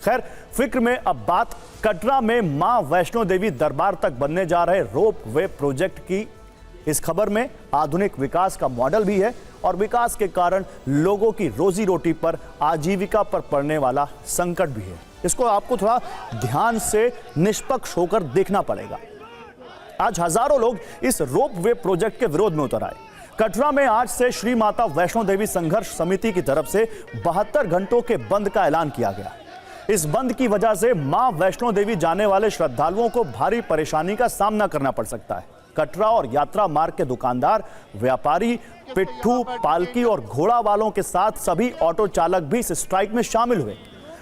खैर, फिक्र में अब बात कटरा में मां वैष्णो देवी दरबार तक बनने जा रहे रोप वे प्रोजेक्ट की। इस खबर में आधुनिक विकास का मॉडल भी है और विकास के कारण लोगों की रोजी रोटी पर, आजीविका पर पड़ने वाला संकट भी है। इसको आपको थोड़ा ध्यान से निष्पक्ष होकर देखना पड़ेगा। आज हजारों लोग इस रोप वे प्रोजेक्ट के विरोध में उतर आए। कटरा में आज से श्री माता वैष्णो देवी संघर्ष समिति की तरफ से 72 घंटों के बंद का ऐलान किया गया। इस बंद की वजह से मां वैष्णो देवी जाने वाले श्रद्धालुओं को भारी परेशानी का सामना करना पड़ सकता है। कटरा और यात्रा मार्ग के दुकानदार, व्यापारी, पिट्ठू, पालकी और घोड़ा वालों के साथ सभी ऑटो चालक भी इस स्ट्राइक में शामिल हुए।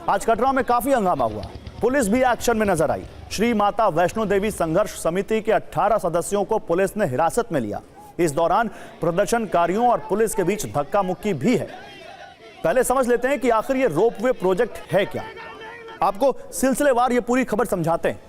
आज कटरा में काफी हंगामा हुआ, पुलिस भी एक्शन में नजर आई। श्री माता वैष्णो देवी संघर्ष समिति के 18 सदस्यों को पुलिस ने हिरासत में लिया। इस दौरान प्रदर्शनकारियों और पुलिस के बीच धक्का मुक्की भी है। पहले समझ लेते हैं कि आखिर ये रोपवे प्रोजेक्ट है क्या। आपको सिलसिलेवार ये पूरी खबर समझाते हैं।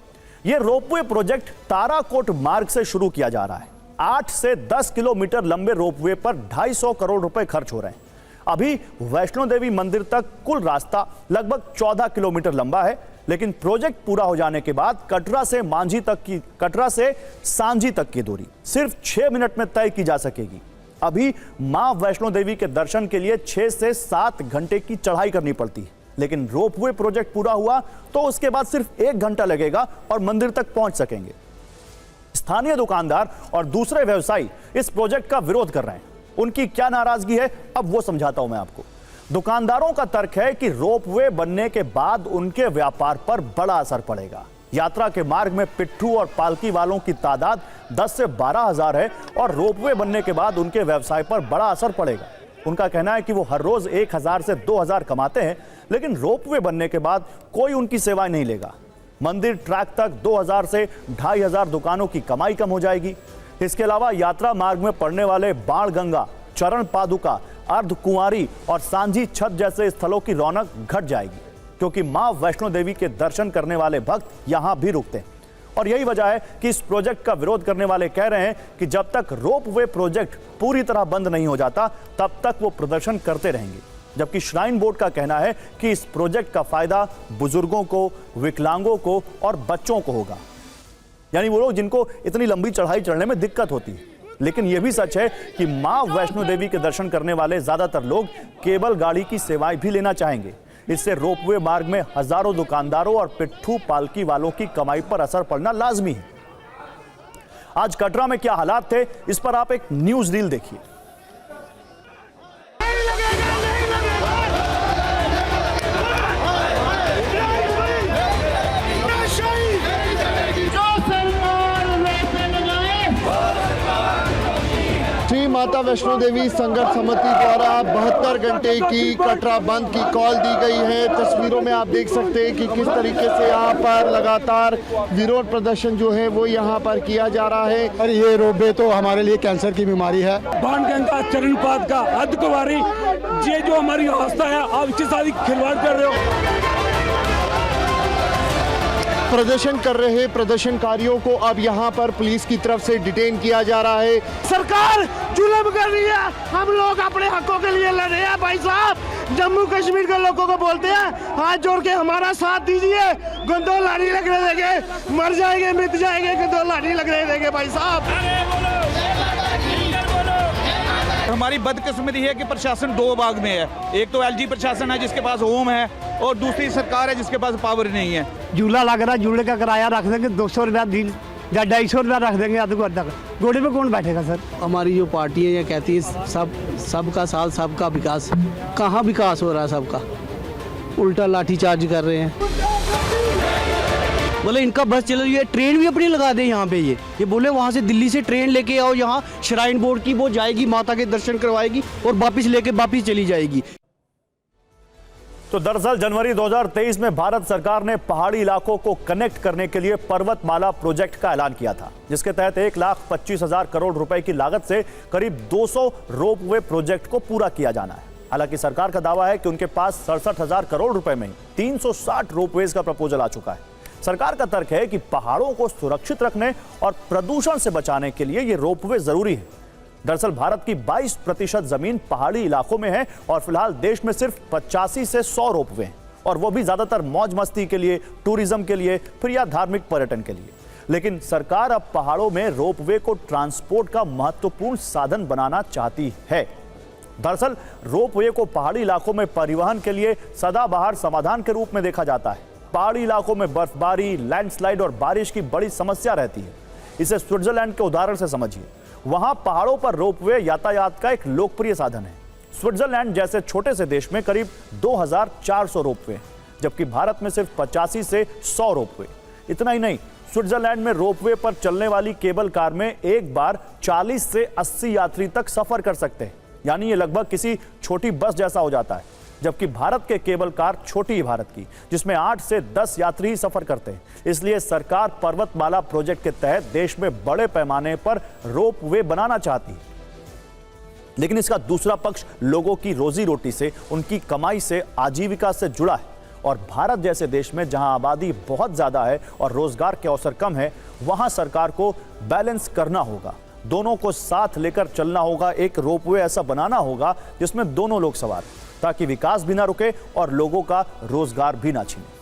ये रोपवे प्रोजेक्ट ताराकोट मार्ग से शुरू किया जा रहा है। 8 से 10 किलोमीटर लंबे रोपवे पर 250 करोड़ रुपए खर्च हो रहे हैं। अभी वैष्णो देवी मंदिर तक कुल रास्ता लगभग 14 किलोमीटर लंबा है, लेकिन प्रोजेक्ट पूरा हो जाने के बाद कटरा से सांझी तक की दूरी सिर्फ 6 मिनट में तय की जा सकेगी। अभी मां वैष्णो देवी के दर्शन के लिए 6 से 7 घंटे की चढ़ाई करनी पड़ती है, लेकिन रोपवे प्रोजेक्ट पूरा हुआ तो उसके बाद सिर्फ 1 घंटा लगेगा और मंदिर तक पहुंच सकेंगे। स्थानीय दुकानदार और दूसरे व्यवसायी इस प्रोजेक्ट का विरोध कर रहे हैं। उनकी क्या नाराजगी है, अब वो समझाता हूं मैं आपको। दुकानदारों का तर्क है कि रोपवे बनने के बाद उनके व्यापार पर बड़ा असर पड़ेगा। यात्रा के मार्ग में पिट्ठू और पालकी वालों की तादाद 10 से 12 हजार है और रोपवे बनने के बाद उनके व्यवसाय पर बड़ा असर पड़ेगा। उनका कहना है कि वो हर रोज 1000 से 2000 कमाते हैं, लेकिन रोपवे बनने के बाद कोई उनकी सेवाएं नहीं लेगा। मंदिर ट्रैक तक 2000 से 2500 दुकानों की कमाई कम हो जाएगी। इसके अलावा यात्रा मार्ग में पड़ने वाले बाण गंगा, चरण पादुका, अर्धकुंवारी और सांझी छत जैसे स्थलों की रौनक घट जाएगी, क्योंकि मां वैष्णो देवी के दर्शन करने वाले भक्त यहां भी रुकते हैं। और यही वजह है कि इस प्रोजेक्ट का विरोध करने वाले कह रहे हैं कि जब तक रोपवे प्रोजेक्ट पूरी तरह बंद नहीं हो जाता तब तक वो प्रदर्शन करते रहेंगे। जबकि श्राइन बोर्ड का कहना है कि इस प्रोजेक्ट का फायदा बुजुर्गों को, विकलांगों को और बच्चों को होगा, यानी वो लोग जिनको इतनी लंबी चढ़ाई चढ़ने में दिक्कत होती है। लेकिन यह भी सच है कि मां वैष्णो देवी के दर्शन करने वाले ज्यादातर लोग केबल गाड़ी की सेवाएं भी लेना चाहेंगे। इससे रोपवे मार्ग में हजारों दुकानदारों और पिट्ठू पालकी वालों की कमाई पर असर पड़ना लाजमी है। आज कटरा में क्या हालात थे, इस पर आप एक न्यूज रील देखिए। श्री माता वैष्णो देवी संघर्ष समिति द्वारा 72 घंटे की कटरा बंद की कॉल दी गई है। तस्वीरों में आप देख सकते हैं कि किस तरीके से यहाँ पर लगातार विरोध प्रदर्शन जो है वो यहाँ पर किया जा रहा है। और ये रोपवे तो हमारे लिए कैंसर की बीमारी है। बाण गंगा, चरणपाद का, अर्धकुंवारी, ये जो हमारी आस्था है, आप इसके साथ खिलवाड़ कर रहे हो। प्रदर्शन कर रहे प्रदर्शनकारियों को अब यहाँ पर पुलिस की तरफ से डिटेन किया जा रहा है। सरकार जुल्म कर रही है, हम लोग अपने हकों के लिए लड़ रहे हैं। भाई साहब, जम्मू कश्मीर के लोगों को बोलते हैं हाथ जोड़ के हमारा साथ दीजिए, गंदो लाठी लगने देंगे, मर जाएंगे, मिट जाएंगे, गंदो लाठी लगने देंगे। भाई साहब, हमारी बदकिस्मती है कि प्रशासन 2 भाग में है। एक तो एलजी प्रशासन है जिसके पास होम है, और दूसरी सरकार है जिसके पास पावर नहीं है। झूला लग रहा, झूले का किराया रख देंगे 200 रुपया दिन या 250 रुपया रख देंगे अध तक। घोड़े पे कौन बैठेगा सर? हमारी जो पार्टी है ये कहती है सबका साथ, सबका विकास। कहाँ विकास हो रहा है सबका? उल्टा लाठीचार्ज कर रहे हैं। बोले इनका बस चलो, ये ट्रेन भी अपनी लगा दे यहाँ पे। ये बोले वहाँ से दिल्ली से ट्रेन लेके आओ, यहाँ श्राइन बोर्ड की वो जाएगी, माता के दर्शन करवाएगी और वापस लेके वापस चली जाएगी। तो दरअसल जनवरी 2023 में भारत सरकार ने पहाड़ी इलाकों को कनेक्ट करने के लिए पर्वतमाला प्रोजेक्ट का ऐलान किया था, जिसके तहत 1,25,000 करोड़ रुपए की लागत से करीब 200 रोपवे प्रोजेक्ट को पूरा किया जाना है। हालांकि सरकार का दावा है कि उनके पास 67,000 करोड़ रुपए में 360 रोपवेज का प्रपोजल आ चुका है। सरकार का तर्क है कि पहाड़ों को सुरक्षित रखने और प्रदूषण से बचाने के लिए ये रोपवे जरूरी है। दरअसल भारत की 22% जमीन पहाड़ी इलाकों में है और फिलहाल देश में सिर्फ 85 से 100 रोपवे हैं और वो भी ज्यादातर मौज मस्ती के लिए, टूरिज्म के लिए, फिर या धार्मिक पर्यटन के लिए। लेकिन सरकार अब पहाड़ों में रोपवे को ट्रांसपोर्ट का महत्वपूर्ण साधन बनाना चाहती है। दरअसल रोपवे को पहाड़ी इलाकों में परिवहन के लिए सदाबहार समाधान के रूप में देखा जाता है। पहाड़ी इलाकों में बर्फबारी, लैंडस्लाइड और बारिश की बड़ी समस्या रहती है। इसे स्विट्जरलैंड के उदाहरण से समझिए। वहां पहाड़ों पर रोपवे यातायात का एक लोकप्रिय साधन है। स्विट्जरलैंड जैसे छोटे से देश में करीब 2400 रोपवे हैं, जबकि भारत में सिर्फ 85 से 100 रोपवे। इतना ही नहीं, स्विट्जरलैंड में रोपवे पर चलने वाली केबल कार में एक बार 40 से 80 यात्री तक सफर कर सकते हैं, यानी ये लगभग किसी छोटी बस जैसा हो जाता है। जबकि भारत के केबल कार छोटी है भारत की, जिसमें 8 से 10 यात्री ही सफर करते हैं। इसलिए सरकार पर्वतमाला प्रोजेक्ट के तहत देश में बड़े पैमाने पर रोपवे बनाना चाहती है। लेकिन इसका दूसरा पक्ष लोगों की रोजी रोटी से, उनकी कमाई से, आजीविका से जुड़ा है। और भारत जैसे देश में जहां आबादी बहुत ज्यादा है और रोजगार के अवसर कम है, वहां सरकार को बैलेंस करना होगा, दोनों को साथ लेकर चलना होगा। एक रोपवे ऐसा बनाना होगा जिसमें दोनों लोग सवार, ताकि विकास भी ना रुके और लोगों का रोजगार भी ना छीने।